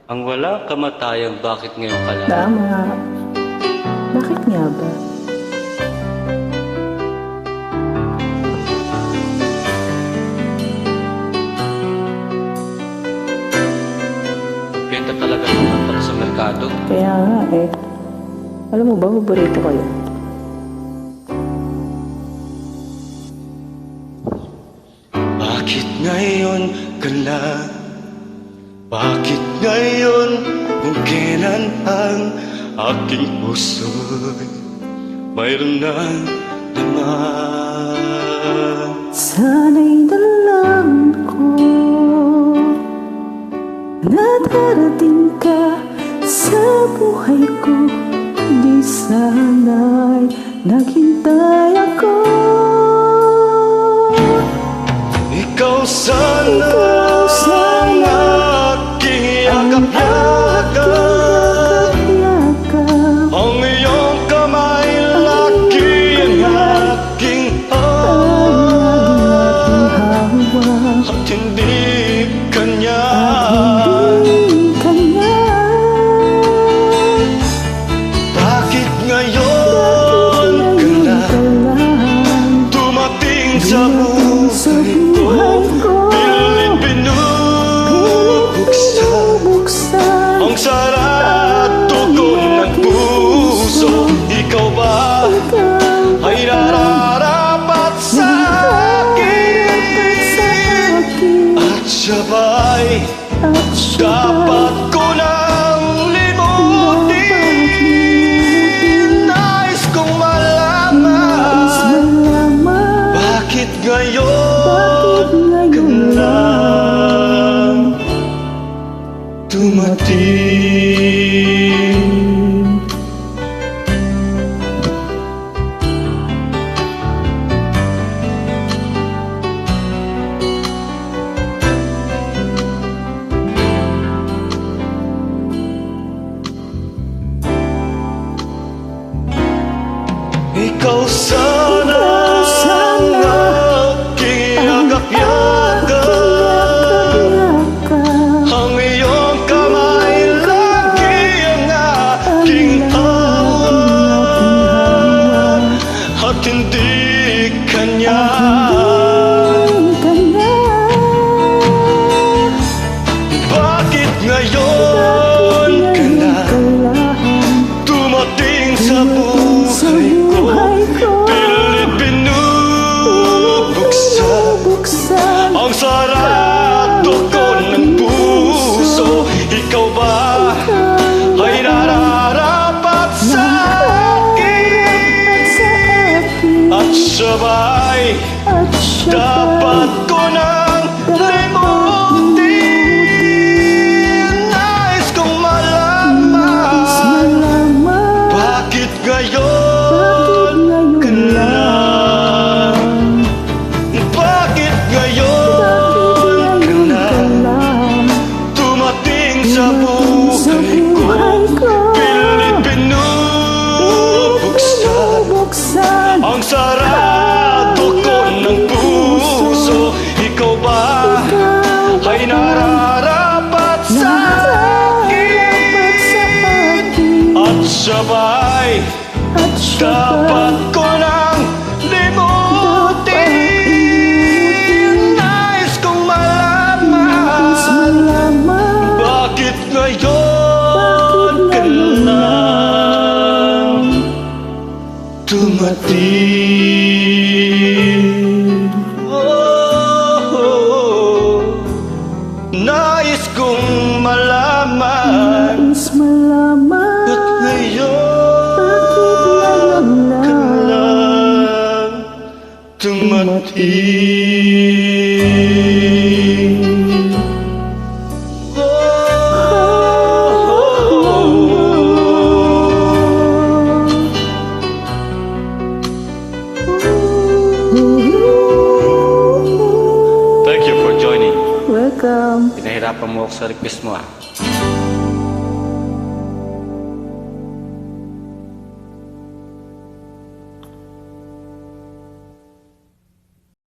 Ang walang kamatayang bakit ngayon ka lang? Tama. Bakit nga ba? Benta talaga naman pala sa merkado. Kaya nga eh. Alam mo ba, paborito ko yun. Bakit ngayon ka lang? Bakit ngayon kung kailan ang aking puso'y mayroon na naman? Sana'y dalangin ko na darating ka sa buhay ko. Di sana'y naghintay ako. Ikaw sana ang aking yakap-yakap. Ang iyong kamay lagi ang aking hawak. At hindi kanya. Bakit ngayon ka lang dumating sa buhay ko? Pilit binubuksan ang sarado ko ng puso. Ikaw ba ay nararapat sa akin? At sabay dapat ko nang limutin. Nais kong malaman bakit ngayon ka lang dumating. Ikaw sana ang aking yakap-yakap. Ang iyong kamay lagi ang aking hawak. At hindi kanya. Bakit ngayon ka lang dumating sa buhay ko? Pilit binubuksan ang sarado ko ng puso. Ikaw ba ay nararapat sa akin? At sabay dapat ko nang limutin. Nais kong malaman bakit ngayon ka lang? Bakit ngayon ka lang dumating sa buhay ko? Pilit binubuksan ang sarado ko ng puso. Ikaw ba ay nararapat sa akin? At sabay dapat ko nang limutin. Nais kong malaman bakit ngayon ka lang dumating. Nais kong malaman bakit ngayon ka lang dumating. Thank you for joining. Welcome. Pinahirapan mo ako sa request mo ah.